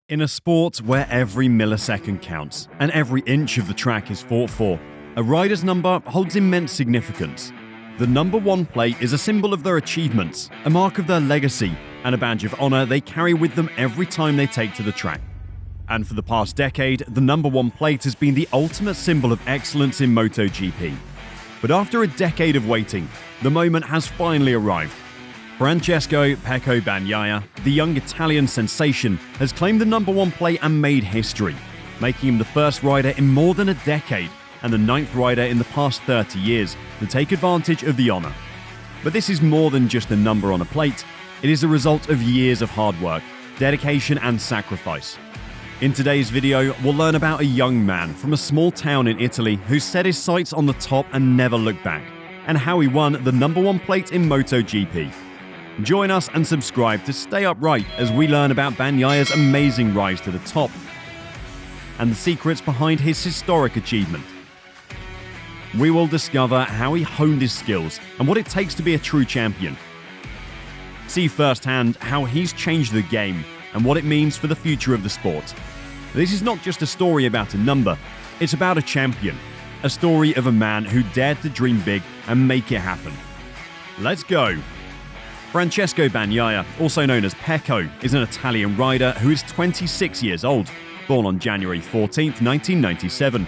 In a sport where every millisecond counts and every inch of the track is fought for, a rider's number holds immense significance. The number one plate is a symbol of their achievements, a mark of their legacy, and a badge of honor they carry with them every time they take to the track. And for the past decade, the number one plate has been the ultimate symbol of excellence in MotoGP. But after a decade of waiting, the moment has finally arrived. Francesco Pecco Bagnaia, the young Italian sensation, has claimed the number one plate and made history, making him the first rider in more than a decade and the ninth rider in the past 30 years to take advantage of the honor. But this is more than just a number on a plate. It is a result of years of hard work, dedication and sacrifice. In today's video, we'll learn about a young man from a small town in Italy who set his sights on the top and never looked back, and how he won the number one plate in MotoGP. Join us and subscribe to stay upright as we learn about Bagnaia's amazing rise to the top and the secrets behind his historic achievement. We will discover how he honed his skills and what it takes to be a true champion. See firsthand how he's changed the game and what it means for the future of the sport. This is not just a story about a number, it's about a champion, a story of a man who dared to dream big and make it happen. Let's go! Francesco Bagnaia, also known as Pecco, is an Italian rider who is 26 years old, born on January 14, 1997.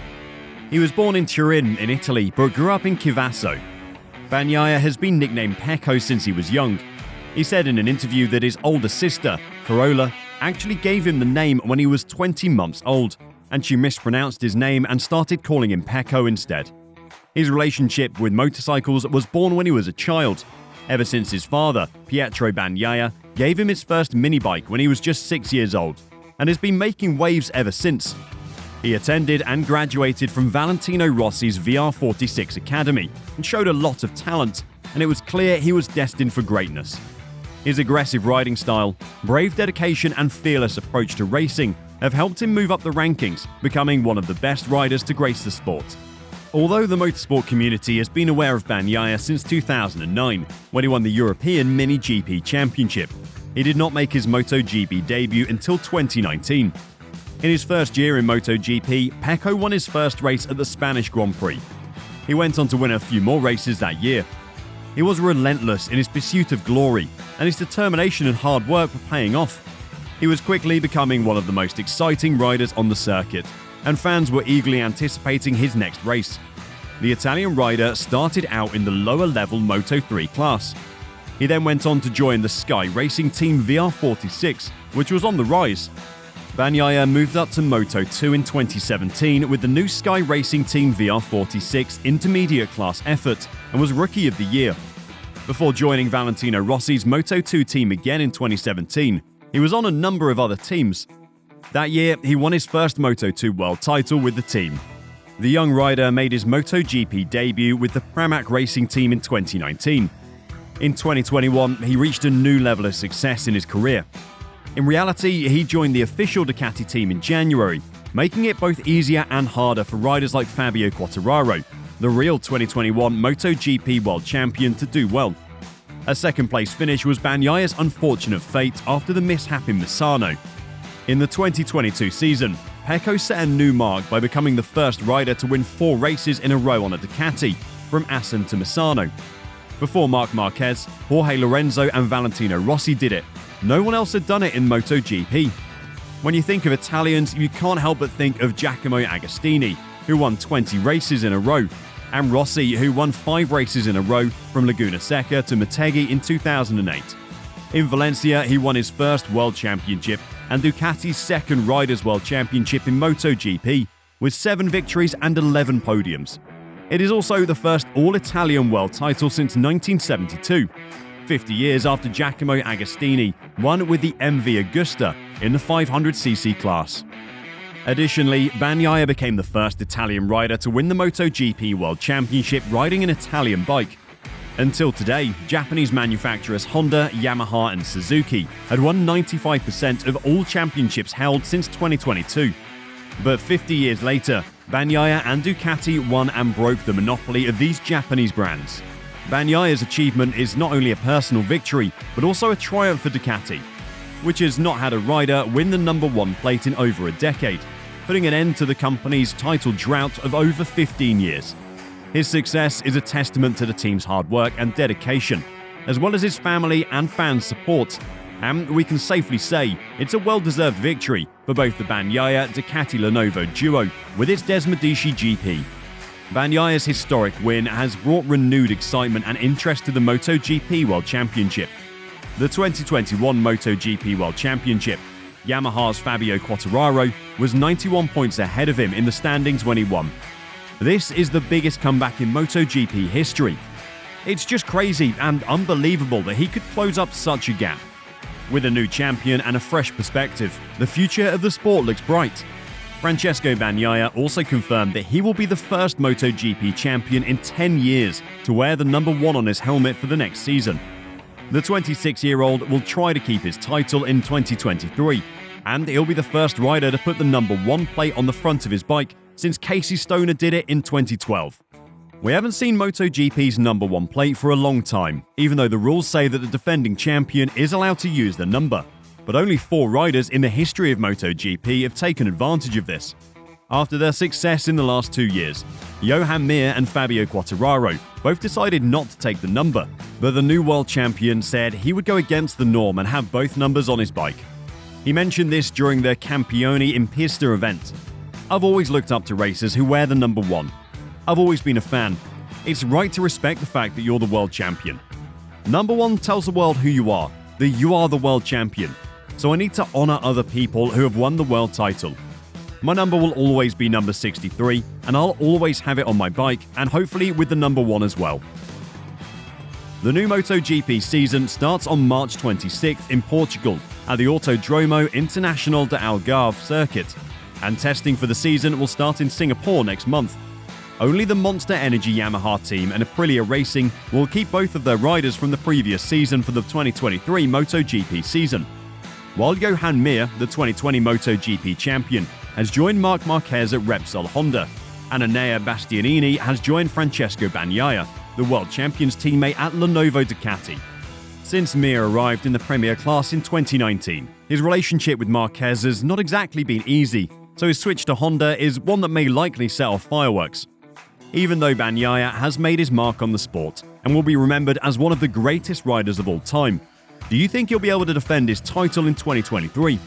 He was born in Turin in Italy but grew up in Chivasso. Bagnaia has been nicknamed Pecco since he was young. He said in an interview that his older sister, Carola, actually gave him the name when he was 20 months old, and she mispronounced his name and started calling him Pecco instead. His relationship with motorcycles was born when he was a child, ever since his father, Pietro Bagnaia, gave him his first mini-bike when he was just 6 years old, and has been making waves ever since. He attended and graduated from Valentino Rossi's VR46 Academy and showed a lot of talent, and it was clear he was destined for greatness. His aggressive riding style, brave dedication and fearless approach to racing have helped him move up the rankings, becoming one of the best riders to grace the sport. Although the motorsport community has been aware of Bagnaia since 2009, when he won the European Mini GP Championship, he did not make his MotoGP debut until 2019. In his first year in MotoGP, Pecco won his first race at the Spanish Grand Prix. He went on to win a few more races that year. He was relentless in his pursuit of glory, and his determination and hard work were paying off. He was quickly becoming one of the most exciting riders on the circuit, and fans were eagerly anticipating his next race. The Italian rider started out in the lower-level Moto3 class. He then went on to join the Sky Racing Team VR46, which was on the rise. Bagnaia moved up to Moto2 in 2017 with the new Sky Racing Team VR46 intermediate class effort and was Rookie of the Year. Before joining Valentino Rossi's Moto2 team again in 2017, he was on a number of other teams. That year, he won his first Moto2 world title with the team. The young rider made his MotoGP debut with the Pramac Racing Team in 2019. In 2021, he reached a new level of success in his career. In reality, he joined the official Ducati team in January, making it both easier and harder for riders like Fabio Quartararo, the real 2021 MotoGP world champion, to do well. A second-place finish was Bagnaia's unfortunate fate after the mishap in Misano. In the 2022 season, Pecco set a new mark by becoming the first rider to win 4 races in a row on a Ducati, from Assen to Misano. Before Marc Marquez, Jorge Lorenzo and Valentino Rossi did it, no one else had done it in MotoGP. When you think of Italians, you can't help but think of Giacomo Agostini, who won 20 races in a row, and Rossi, who won 5 races in a row from Laguna Seca to Motegi in 2008. In Valencia, he won his first World Championship and Ducati's second Riders' World Championship in MotoGP, with 7 victories and 11 podiums. It is also the first all-Italian world title since 1972, 50 years after Giacomo Agostini won with the MV Agusta in the 500cc class. Additionally, Bagnaia became the first Italian rider to win the MotoGP World Championship riding an Italian bike. Until today, Japanese manufacturers Honda, Yamaha and Suzuki had won 95% of all championships held since 2022. But 50 years later, Bagnaia and Ducati won and broke the monopoly of these Japanese brands. Bagnaia's achievement is not only a personal victory, but also a triumph for Ducati. which has not had a rider win the number 1 plate in over a decade, putting an end to the company's title drought of over 15 years. His success is a testament to the team's hard work and dedication, as well as his family and fans' support, and we can safely say it's a well-deserved victory for both the Bagnaia-Ducati-Lenovo duo with its Desmedici GP. Bagnaia's historic win has brought renewed excitement and interest to the MotoGP World Championship. The 2021 MotoGP World Championship, Yamaha's Fabio Quartararo was 91 points ahead of him in the standings when he won. This is the biggest comeback in MotoGP history. It's just crazy and unbelievable that he could close up such a gap. With a new champion and a fresh perspective, the future of the sport looks bright. Francesco Bagnaia also confirmed that he will be the first MotoGP champion in 10 years to wear the number 1 on his helmet for the next season. The 26-year-old will try to keep his title in 2023, and he'll be the first rider to put the number 1 plate on the front of his bike since Casey Stoner did it in 2012. We haven't seen MotoGP's number 1 plate for a long time, even though the rules say that the defending champion is allowed to use the number. But only 4 riders in the history of MotoGP have taken advantage of this. After their success in the last 2 years, Johan Mir and Fabio Quartararo both decided not to take the number, but the new world champion said he would go against the norm and have both numbers on his bike. He mentioned this during the Campioni in Pista event. "I've always looked up to racers who wear the number 1. I've always been a fan. It's right to respect the fact that you're the world champion. Number 1 tells the world who you are, that you are the world champion. So I need to honor other people who have won the world title. My number will always be number 63, and I'll always have it on my bike, and hopefully with the number 1 as well." The new MotoGP season starts on March 26th in Portugal at the Autodromo Internacional de Algarve circuit, and testing for the season will start in Singapore next month. Only the Monster Energy Yamaha team and Aprilia Racing will keep both of their riders from the previous season for the 2023 MotoGP season. While Johan Mir, the 2020 MotoGP champion, has joined Marc Marquez at Repsol Honda, and Enea Bastianini has joined Francesco Bagnaia, the world champion's teammate at Lenovo Ducati. Since Mir arrived in the Premier class in 2019, his relationship with Marquez has not exactly been easy, so his switch to Honda is one that may likely set off fireworks. Even though Bagnaia has made his mark on the sport and will be remembered as one of the greatest riders of all time, do you think he'll be able to defend his title in 2023?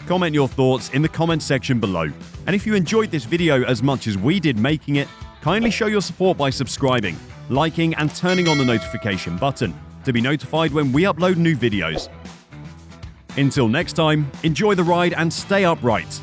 Comment your thoughts in the comment section below. And if you enjoyed this video as much as we did making it, kindly show your support by subscribing, liking and turning on the notification button to be notified when we upload new videos. Until next time, enjoy the ride and stay upright.